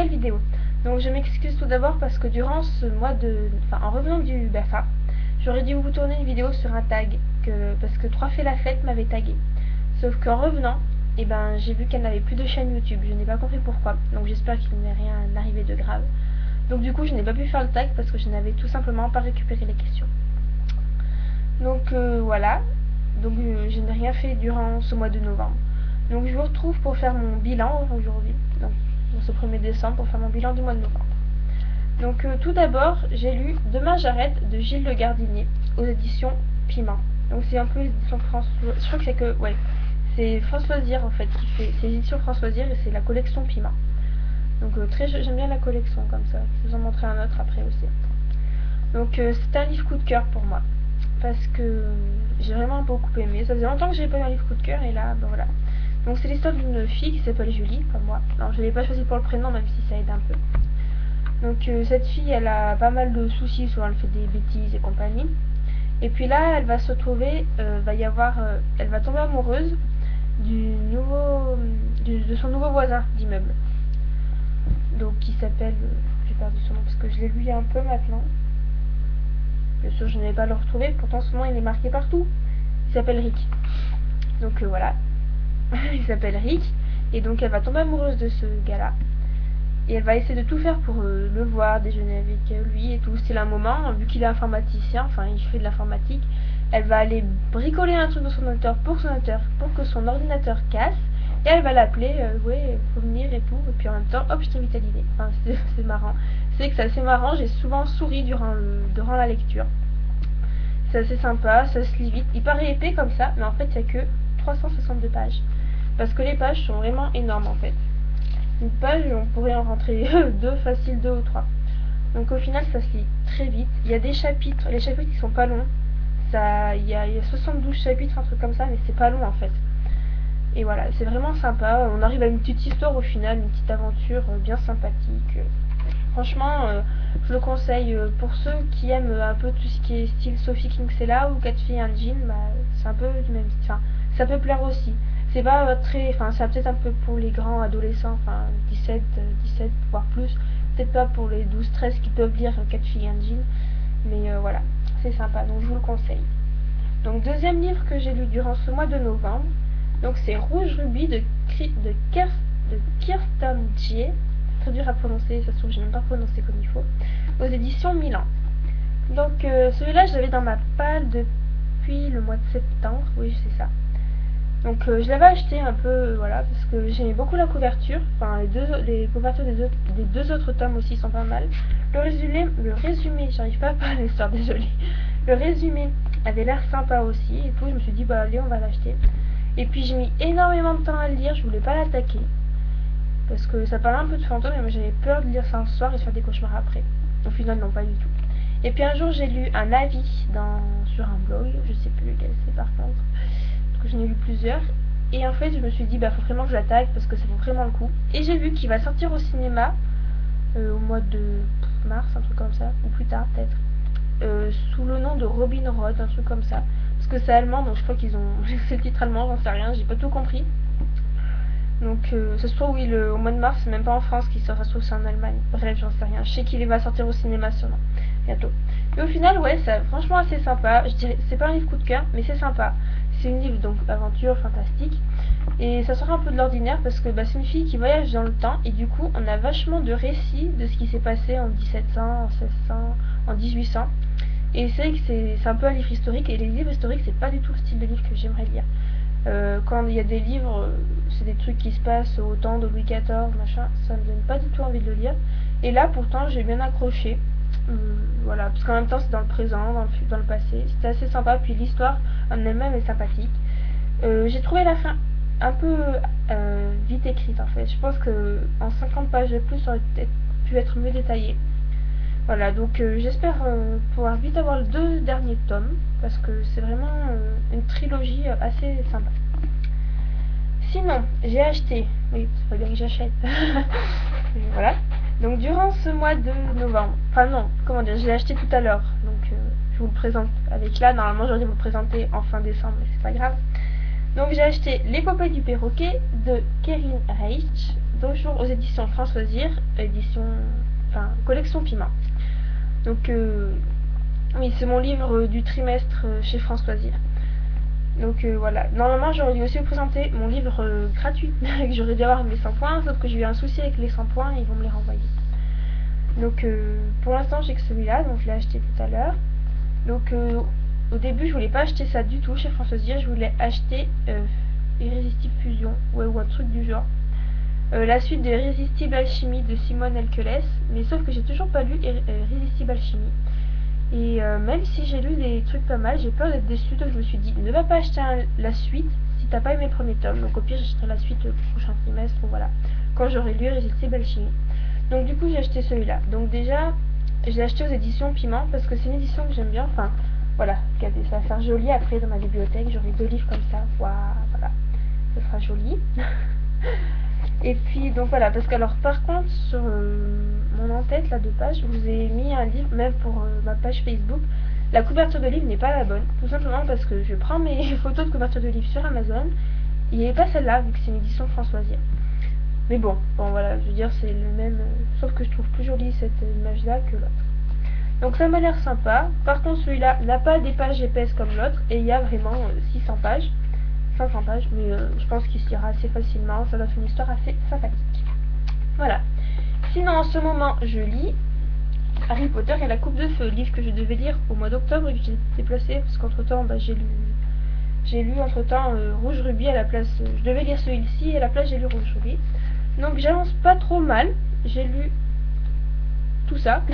nouvelle vidéo. Donc je m'excuse tout d'abord parce que durant ce mois en revenant du BAFA, j'aurais dû vous tourner une vidéo sur un tag, parce que 3 fait la fête m'avait tagué. Sauf qu'en revenant, j'ai vu qu'elle n'avait plus de chaîne YouTube, je n'ai pas compris pourquoi, donc j'espère qu'il n'est rien arrivé de grave. Donc du coup je n'ai pas pu faire le tag parce que je n'avais tout simplement pas récupéré les questions. Donc voilà, donc je n'ai rien fait durant ce mois de novembre. Donc je vous retrouve pour faire mon bilan aujourd'hui, donc pour ce 1er décembre, pour faire mon bilan du mois de novembre. Donc tout d'abord, j'ai lu Demain j'arrête de Gilles Le Gardinier aux éditions Piment. Donc c'est un peu les éditions France, je crois que c'est que, ouais, c'est France Loisirs en fait qui fait, c'est l'édition France Loisirs et c'est la collection Piment. Donc j'aime bien la collection comme ça, je vais vous en montrer un autre après aussi. Donc c'était un livre coup de cœur pour moi, parce que j'ai vraiment beaucoup aimé, ça faisait longtemps que j'avais pas eu un livre coup de cœur et là, ben voilà. Donc c'est l'histoire d'une fille qui s'appelle Julie, comme moi. Alors je l'ai pas choisie pour le prénom, même si ça aide un peu. Donc cette fille, elle a pas mal de soucis, souvent elle fait des bêtises et compagnie. Et puis là, elle va se retrouver, elle va tomber amoureuse de son nouveau voisin d'immeuble. Donc qui s'appelle, j'ai perdu son nom parce que je l'ai lu il y a un peu maintenant. Bien sûr, je ne vais pas le retrouver, pourtant son nom il est marqué partout. Il s'appelle Rick. Donc voilà. Il s'appelle Rick. Et donc elle va tomber amoureuse de ce gars-là. Et elle va essayer de tout faire pour le voir, déjeuner avec lui et tout. C'est un moment, vu qu'il est informaticien, enfin il fait de l'informatique, elle va aller bricoler un truc dans son ordinateur pour que son ordinateur casse. Et elle va l'appeler, ouais, faut venir et tout. Et puis en même temps, hop, je t'invite à dîner. Enfin, c'est marrant. C'est que c'est assez marrant, j'ai souvent souri durant la lecture. C'est assez sympa, ça se lit vite. Il paraît épais comme ça, mais en fait, il n'y a que 362 pages. Parce que les pages sont vraiment énormes en fait. Une page, on pourrait en rentrer facile 2 ou 3. Donc au final, ça se lit très vite. Il y a des chapitres, les chapitres qui sont pas longs. Il y a 72 chapitres, un truc comme ça, mais c'est pas long en fait. Et voilà, c'est vraiment sympa. On arrive à une petite histoire au final, une petite aventure bien sympathique. Franchement, je le conseille pour ceux qui aiment un peu tout ce qui est style Sophie Kinsella ou 4 filles et un jean, c'est un peu du même style. Enfin, ça peut plaire aussi. C'est pas très, enfin c'est peut-être un peu pour les grands adolescents, enfin 17 voire plus, peut-être pas pour les 12-13 qui peuvent lire 4 filles et un jean, mais voilà, c'est sympa, donc je vous le conseille. Donc deuxième livre que j'ai lu durant ce mois de novembre, donc c'est Rouge Rubis de Kirsten J. Très dur à prononcer, ça se trouve j'ai même pas prononcé comme il faut, aux éditions Milan. Donc celui-là je l'avais dans ma palle depuis le mois de septembre, oui c'est ça. Donc je l'avais acheté un peu, voilà, parce que j'aimais beaucoup la couverture. Enfin, les couvertures des deux autres tomes aussi sont pas mal. Le résumé, j'arrive pas à parler l'histoire, désolée. Le résumé avait l'air sympa aussi et tout. Je me suis dit, bah allez, on va l'acheter. Et puis j'ai mis énormément de temps à le lire, je voulais pas l'attaquer. Parce que ça parlait un peu de fantômes, mais moi j'avais peur de lire ça un soir et de faire des cauchemars après. Au final, non, pas du tout. Et puis un jour, j'ai lu un avis sur un blog, je sais plus lequel c'est par contre. J'en ai lu plusieurs et en fait je me suis dit faut vraiment que je l'attaque parce que ça vaut vraiment le coup, et j'ai vu qu'il va sortir au cinéma au mois de mars, un truc comme ça, ou plus tard peut-être, sous le nom de Robin Hood, un truc comme ça, parce que c'est allemand donc je crois qu'ils ont c'est le titre allemand, j'en sais rien, j'ai pas tout compris. Donc ça se trouve oui, au mois de mars, c'est même pas en France qu'il sort, ça se trouve c'est en Allemagne, bref j'en sais rien, je sais qu'il va sortir au cinéma sûrement bientôt. Et au final ouais, c'est franchement assez sympa, je dirais, c'est pas un livre coup de cœur mais c'est sympa. C'est une livre donc aventure fantastique et ça sort un peu de l'ordinaire parce que c'est une fille qui voyage dans le temps et du coup on a vachement de récits de ce qui s'est passé en 1700, en 1600, en 1800, et c'est vrai que c'est un peu un livre historique, et les livres historiques c'est pas du tout le style de livre que j'aimerais lire. Quand il y a des livres, c'est des trucs qui se passent au temps de Louis XIV machin, ça me donne pas du tout envie de le lire, et là pourtant j'ai bien accroché. Voilà, parce qu'en même temps c'est dans le présent, dans le passé, c'était assez sympa, puis l'histoire en elle-même est sympathique. J'ai trouvé la fin un peu vite écrite en fait, je pense que en 50 pages de plus ça aurait peut-être pu être mieux détaillé. Voilà, donc j'espère pouvoir vite avoir les 2 derniers tomes, parce que c'est vraiment une trilogie assez sympa. Sinon, j'ai acheté, oui, c'est pas bien que j'achète, voilà. Donc durant ce mois de novembre, enfin non, comment dire, je l'ai acheté tout à l'heure, donc je vous le présente avec là, normalement j'aurais dû vous le présenter en fin décembre, mais c'est pas grave. Donc j'ai acheté L'épopée du perroquet de Kevin Reich toujours aux éditions Françoisir, collection Piment. Donc oui, c'est mon livre du trimestre chez Françoisir. Donc voilà, normalement j'aurais dû aussi vous présenter mon livre gratuit, que j'aurais dû avoir mes 100 points, sauf que j'ai eu un souci avec les 100 points et ils vont me les renvoyer. Donc pour l'instant j'ai que celui-là, donc je l'ai acheté tout à l'heure. Donc au début je voulais pas acheter ça du tout chez Françoisir, je voulais acheter Irrésistible Fusion, ouais, ou un truc du genre. La suite de Irrésistible Alchimie de Simone Elkeles, mais sauf que j'ai toujours pas lu Irrésistible Alchimie. Et même si j'ai lu des trucs pas mal, j'ai peur d'être déçue, donc je me suis dit ne va pas acheter la suite si t'as pas aimé le premier tome. Donc au pire j'achèterai la suite le prochain trimestre, ou voilà, quand j'aurai lu Irrésistible Alchimie. Donc du coup j'ai acheté celui-là. Donc déjà je l'ai acheté aux éditions Piment parce que c'est une édition que j'aime bien. Enfin voilà, regardez, ça va faire joli après dans ma bibliothèque. J'aurai 2 livres comme ça. Voilà, ça sera joli. Et puis donc voilà, parce que alors par contre sur mon en-tête là de page, je vous ai mis un livre, même pour ma page Facebook. La couverture de livre n'est pas la bonne, tout simplement parce que je prends mes photos de couverture de livre sur Amazon, il n'y avait pas celle-là vu que c'est une édition Françoisir. Mais bon voilà, je veux dire c'est le même, sauf que je trouve plus jolie cette image là que l'autre. Donc ça m'a l'air sympa. Par contre celui-là n'a pas des pages épaisses comme l'autre et il y a vraiment 600 pages. 500 pages, mais je pense qu'il s'ira assez facilement. Ça doit être une histoire assez sympathique. Voilà. Sinon, en ce moment, je lis Harry Potter et la Coupe de Feu, livre que je devais lire au mois d'octobre et que j'ai déplacé parce qu'entre temps, j'ai lu entre temps Rouge Rubis à la place. Je devais lire celui-ci et à la place, j'ai lu Rouge Rubis. Donc, j'avance pas trop mal. J'ai lu tout ça.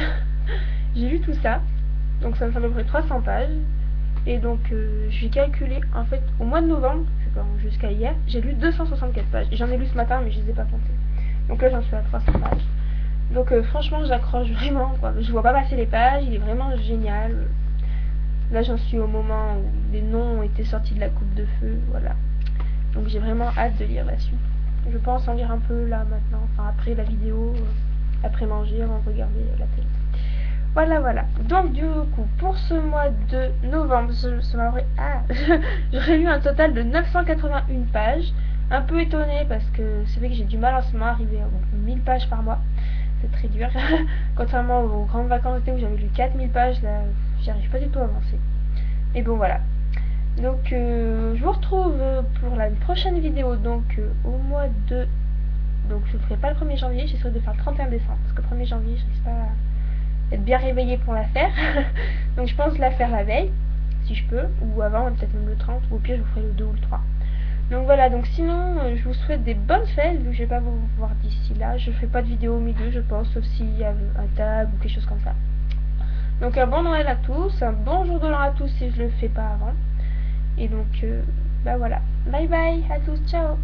J'ai lu tout ça. Donc, ça me fait à peu près 300 pages. Et donc j'ai calculé en fait au mois de novembre, jusqu'à hier, j'ai lu 264 pages. J'en ai lu ce matin mais je les ai pas comptées. Donc là j'en suis à 300 pages. Donc franchement j'accroche vraiment quoi. Je vois pas passer les pages, il est vraiment génial. Là j'en suis au moment où les noms ont été sortis de la coupe de feu, voilà. Donc j'ai vraiment hâte de lire la suite. Je pense en lire un peu là maintenant, enfin après la vidéo, après manger, avant de regarder la télé. Voilà. Donc du coup, pour ce mois de novembre, j'aurais lu un total de 981 pages. Un peu étonnée parce que c'est vrai que j'ai du mal en ce moment à arriver à 1000 pages par mois. C'est très dur. Contrairement aux grandes vacances d'été où j'avais lu 4000 pages, là, j'y arrive pas du tout à avancer. Mais bon, voilà. Donc, je vous retrouve pour la prochaine vidéo, donc au mois de... Donc, je ne ferai pas le 1er janvier, j'essaierai de faire le 31 décembre. Parce que le 1er janvier, je risque pas être bien réveillée pour la faire. Donc je pense la faire la veille si je peux, ou avant, peut-être même le 30, ou au pire je vous ferai le 2 ou le 3. Donc voilà, donc sinon je vous souhaite des bonnes fêtes vu que je vais pas vous voir d'ici là. Je ferai pas de vidéo au milieu je pense, sauf s'il y a un tag ou quelque chose comme ça. Donc un bon Noël à tous, un bon jour de l'an à tous si je le fais pas avant. Et donc bah voilà, bye bye à tous, ciao.